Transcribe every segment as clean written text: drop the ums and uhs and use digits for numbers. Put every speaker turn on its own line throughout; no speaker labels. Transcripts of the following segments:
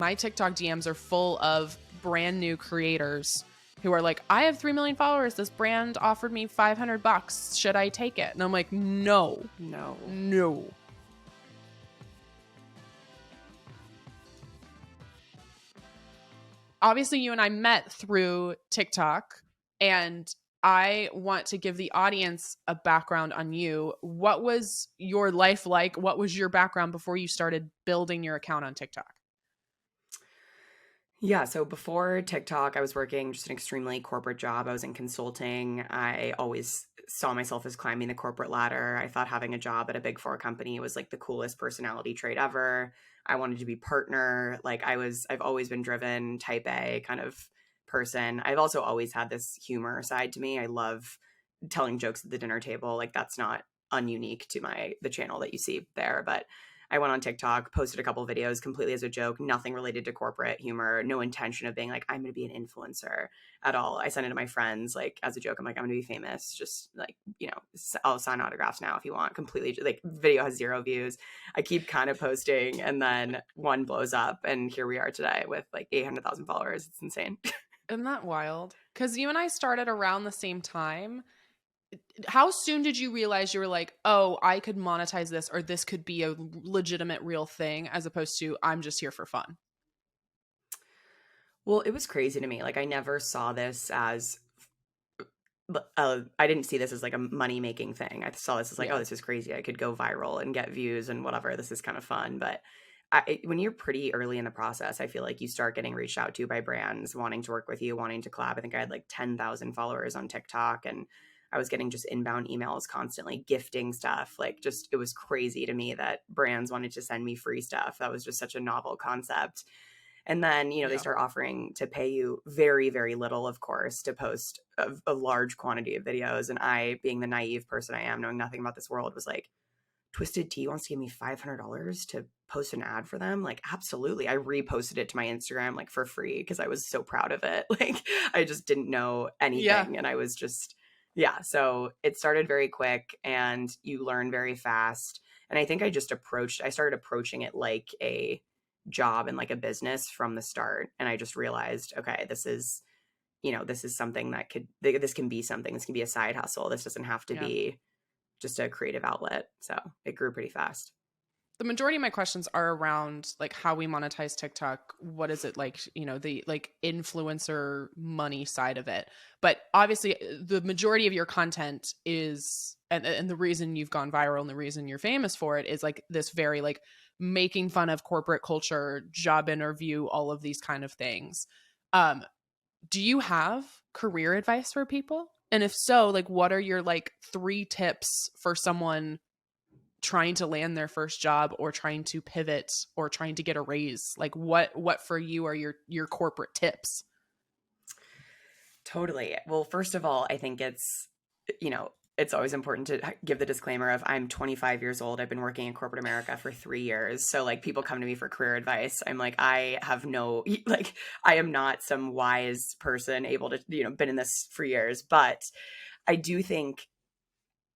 My TikTok DMs are full of brand new creators who are like, I have 3 million followers. This brand offered me $500. Should I take it? And I'm like, no. Obviously, you and I met through TikTok, and I want to give the audience a background on you. What was your life like? What was your background before you started building your account on TikTok?
Yeah, so before TikTok, I was working just an extremely corporate job. I was in consulting. I always saw myself as climbing the corporate ladder. I thought having a job at a big four company was like the coolest personality trait ever. I wanted to be partner. I've always been driven, type A kind of person. I've also always had this humor side to me. I love telling jokes at the dinner table. Like that's not ununique to the channel that you see there, but I went on TikTok, posted a couple videos completely as a joke, nothing related to corporate humor, no intention of being like, I'm going to be an influencer at all. I sent it to my friends, like, as a joke. I'm like, I'm going to be famous. Just like, I'll sign autographs now if you want. Completely, like, video has 0 views. I keep kind of posting, and then one blows up, and here we are today with like 800,000 followers. It's insane.
Isn't that wild? Because you and I started around the same time. How soon did you realize you were like, oh, I could monetize this, or this could be a legitimate real thing, as opposed to I'm just here for fun?
Well, it was crazy to me. Like, I never saw this as I didn't see this as like a money making thing. I saw this as like, oh,
Yeah.
this is crazy. I could go viral and get views and whatever. This is kind of fun. But when you're pretty early in the process, I feel like you start getting reached out to by brands wanting to work with you, wanting to collab. I think I had like 10,000 followers on TikTok, and I was getting just inbound emails constantly, gifting stuff. Like, just, it was crazy to me that brands wanted to send me free stuff. That was just such a novel concept. And then, they
Yeah.
start offering to pay you very, very little, of course, to post a large quantity of videos. And I, being the naive person I am, knowing nothing about this world, was like, Twisted Tea wants to give me $500 to post an ad for them? Like, absolutely. I reposted it to my Instagram, like, for free because I was so proud of it. Like, I just didn't know
Yeah.
anything. And I was just, yeah. So it started very quick, and you learn very fast. And I think I started approaching it like a job and like a business from the start. And I just realized, okay, this is something this can be something. This can be a side hustle. This doesn't have to
Yeah.
be just a creative outlet. So it grew pretty fast.
The majority of my questions are around like how we monetize TikTok. What is it like, the like influencer money side of it. But obviously the majority of your content is, and the reason you've gone viral and the reason you're famous for it is like this very like making fun of corporate culture, job interview, all of these kind of things. Um, do you have career advice for people? And if so, like what are your like 3 tips for someone trying to land their first job or trying to pivot or trying to get a raise? Like what for you are your corporate tips?
Totally. Well, first of all, I think it's always important to give the disclaimer of I'm 25 years old. I've been working in corporate America for 3 years. So like people come to me for career advice. I'm like, I have no, like, I am not some wise person able to, been in this for years. But I do think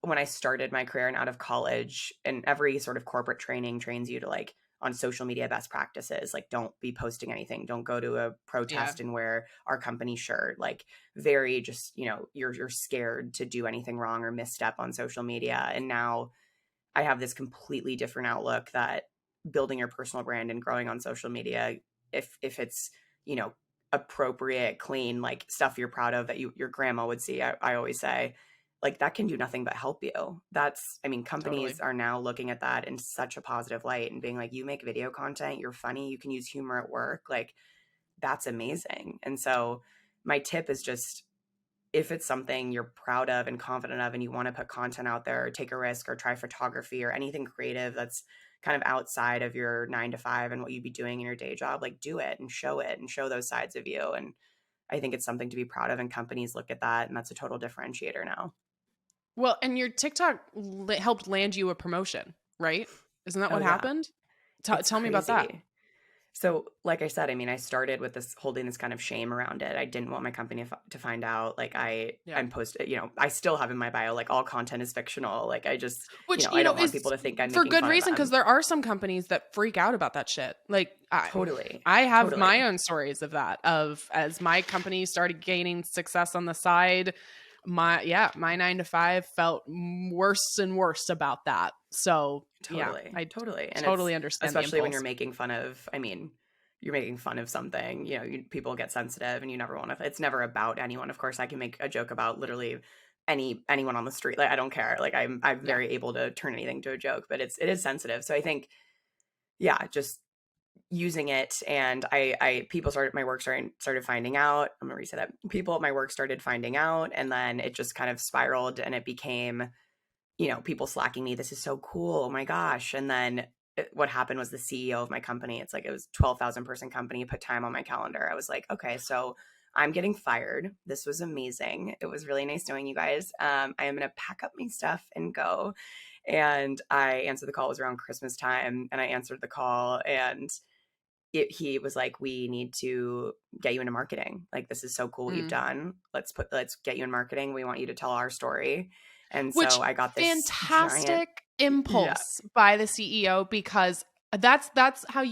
when I started my career and out of college, and every sort of corporate training trains you to like on social media best practices, like don't be posting anything, don't go to a
Yeah.
protest and wear our company shirt, like very just, you're scared to do anything wrong or misstep on social media. And now I have this completely different outlook that building your personal brand and growing on social media, if it's, you know, appropriate, clean, like stuff you're proud of that your grandma would see, I always say, like that can do nothing but help you. I mean,
Totally.
companies are now looking at that in such a positive light and being like, you make video content, you're funny, you can use humor at work. Like that's amazing. And so my tip is just, if it's something you're proud of and confident of and you want to put content out there or take a risk or try photography or anything creative that's kind of outside of your 9 to 5 and what you'd be doing in your day job, like do it and show those sides of you. And I think it's something to be proud of, and companies look at that, and that's a total differentiator now.
Well, and your TikTok helped land you a promotion, right? Isn't that
Oh
what
yeah,
happened?
it's
Tell me about that.
crazy. So, like I said, I mean, I started with this holding this kind of shame around it. I didn't want my company to find out. Like
Yeah.
I'm posted, I still have in my bio, like all content is fictional. Like I just,
Which,
I don't want people
is
to think I'm
for
making
good
fun of
reason, because
them.
there are some companies that freak out about that shit. Like
Totally.
I have my
Totally.
own stories of that, of as my company started gaining success on the side, my 9 to 5 felt worse and worse about that. So yeah,
Totally.
I
Totally. And it's
totally understand the
especially when you're
impulse.
making fun of, I mean, you're making fun of something, people get sensitive and you never want to, it's never about anyone. Of course, I can make a joke about literally anyone on the street. Like I don't care. Like I'm
Yeah.
very able to turn anything to a joke, but it is sensitive. So I think, yeah, just using it, and people started my work started finding out. I'm gonna reset that. People at my work started finding out, and then it just kind of spiraled, and it became, people slacking me. This is so cool. Oh my gosh. And then what happened was the CEO of my company, it's like it was 12,000 person company, put time on my calendar. I was like, okay, so I'm getting fired. This was amazing. It was really nice knowing you guys. I am going to pack up my stuff and go. And I answered the call. It was around Christmas time. And I answered the call, and he was like, we need to get you into marketing. Like, this is so cool what you've
Mm.
done. Let's get you in marketing. We want you to tell our story. And
Which
so I got this giant,
fantastic
yeah,
impulse by the CEO, because that's how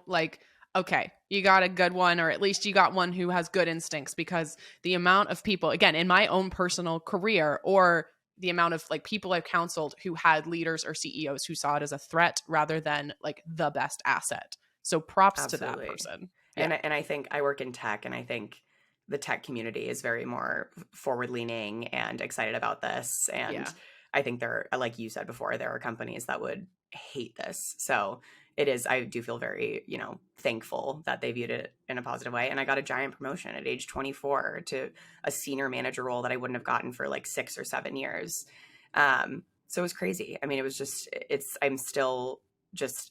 like, okay, you got a good one, or at least you got one who has good instincts, because the amount of people, again, in my own personal career, or the amount of like people I've counseled who had leaders or CEOs who saw it as a threat rather than like the best asset. So props to that
absolutely.
person.
And
Yeah.
and I think I work in tech, and I think the tech community is very more forward leaning and excited about this. And
Yeah.
I think there, like you said before, there are companies that would hate this. So I do feel very, thankful that they viewed it in a positive way. And I got a giant promotion at age 24 to a senior manager role that I wouldn't have gotten for like 6 or 7 years. So it was crazy. I mean, it was just, I'm still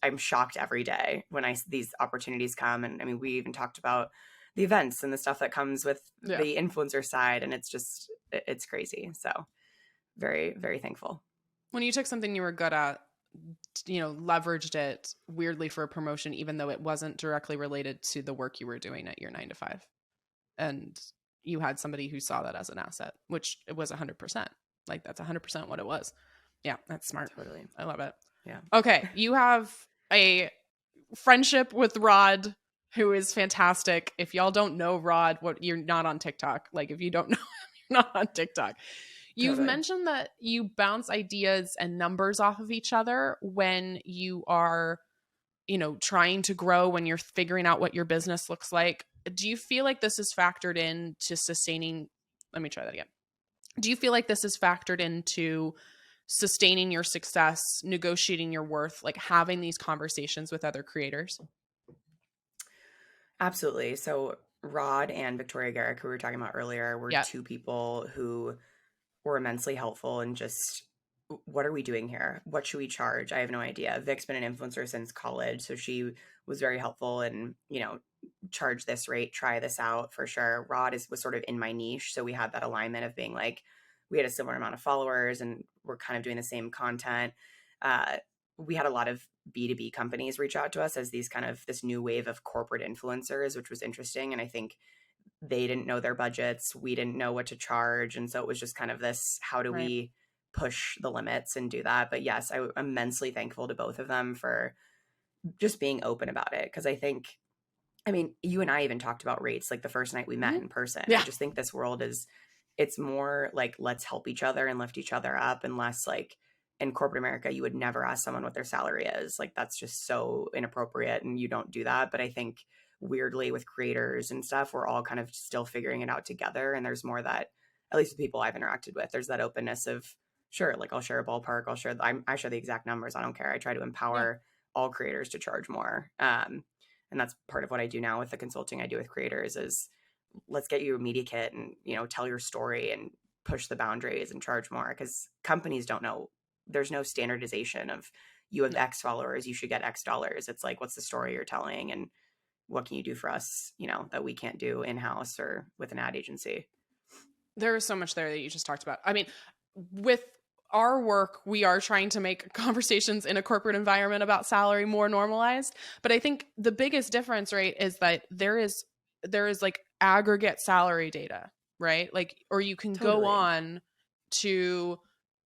I'm shocked every day when these opportunities come. And I mean, we even talked about the events and the stuff that comes with
Yeah.
the influencer side. And it's crazy. So very, very thankful.
When you took something you were good at, leveraged it weirdly for a promotion, even though it wasn't directly related to the work you were doing at your 9 to 5. And you had somebody who saw that as an asset, which it was 100%. Like, that's 100% what it was. Yeah, that's smart.
Totally.
I love it.
Yeah.
Okay. You have a friendship with Rod, who is fantastic. If y'all don't know Rod, you're not on TikTok. Like, if you don't know him, you're not on TikTok. You've
Totally.
mentioned that you bounce ideas and numbers off of each other when you are, trying to grow, when you're figuring out what your business looks like. Do you feel like this is factored into sustaining? Let me try that again. Do you feel like this is factored into sustaining your success, negotiating your worth, like having these conversations with other creators?
Absolutely. So Rod and Victoria Garrick, who we were talking about earlier, were
Yeah.
two people who were immensely helpful, and just, what are we doing here? What should we charge? I have no idea. Vic's been an influencer since college, so she was very helpful, and charge this rate, try this out for sure. Rod was sort of in my niche, so we had that alignment of being like, we had a similar amount of followers and we're kind of doing the same content. uh, we had a lot of B2B companies reach out to us as this new wave of corporate influencers, which was interesting. And I think they didn't know their budgets, we didn't know what to charge, and so it was just kind of this, how do
Right.
we push the limits and do that? But yes, I'm immensely thankful to both of them for just being open about it, because I mean, you and I even talked about rates like the first night we met
Mhm.
in person. I
Yeah.
just think this world it's more like, let's help each other and lift each other up, and less like, in corporate America, you would never ask someone what their salary is. Like, that's just so inappropriate, and you don't do that. But I think weirdly with creators and stuff, we're all kind of still figuring it out together. And there's more that, at least with people I've interacted with, there's that openness of, sure, like I'll share a ballpark, I share the exact numbers. I don't care. I try to
Yeah.
empower all creators to charge more. And that's part of what I do now with the consulting I do with creators is, let's get you a media kit and, tell your story and push the boundaries and charge more, because companies don't know. There's no standardization of, you have
No.
X followers, you should get X dollars. It's like, what's the story you're telling, and what can you do for us, that we can't do in-house or with an ad agency?
There is so much there that you just talked about. I mean, with our work, we are trying to make conversations in a corporate environment about salary more normalized. But I think the biggest difference, right, is that there is like aggregate salary data, right? Like, or you can go
Totally.
on to,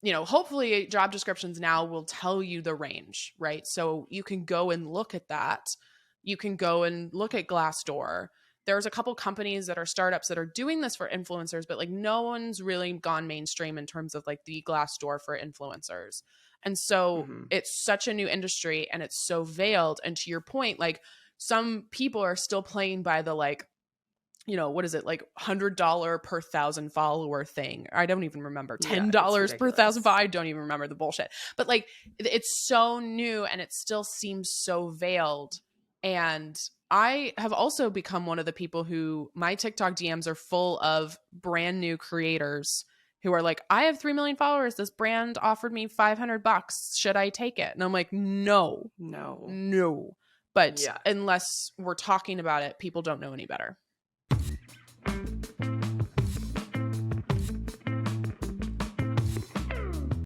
hopefully job descriptions now will tell you the range, right? So you can go and look at that. You can go and look at Glassdoor. There's a couple companies that are startups that are doing this for influencers, but like no one's really gone mainstream in terms of like the Glassdoor for influencers. And so
Mm-hmm.
it's such a new industry and it's so veiled. And to your point, like some people are still playing by the like, what is it, like $100 per 1,000 follower thing? I don't even remember.
Yeah, it's
$10 per 1,000
ridiculous.
follower. I don't even remember the bullshit. But like, it's so new and it still seems so veiled. And I have also become one of the people who my TikTok DMs are full of brand new creators who are like, I have 3 million followers. This brand offered me $500. Should I take it? And I'm like, no,
No.
no. But
Yeah.
unless we're talking about it, people don't know any better.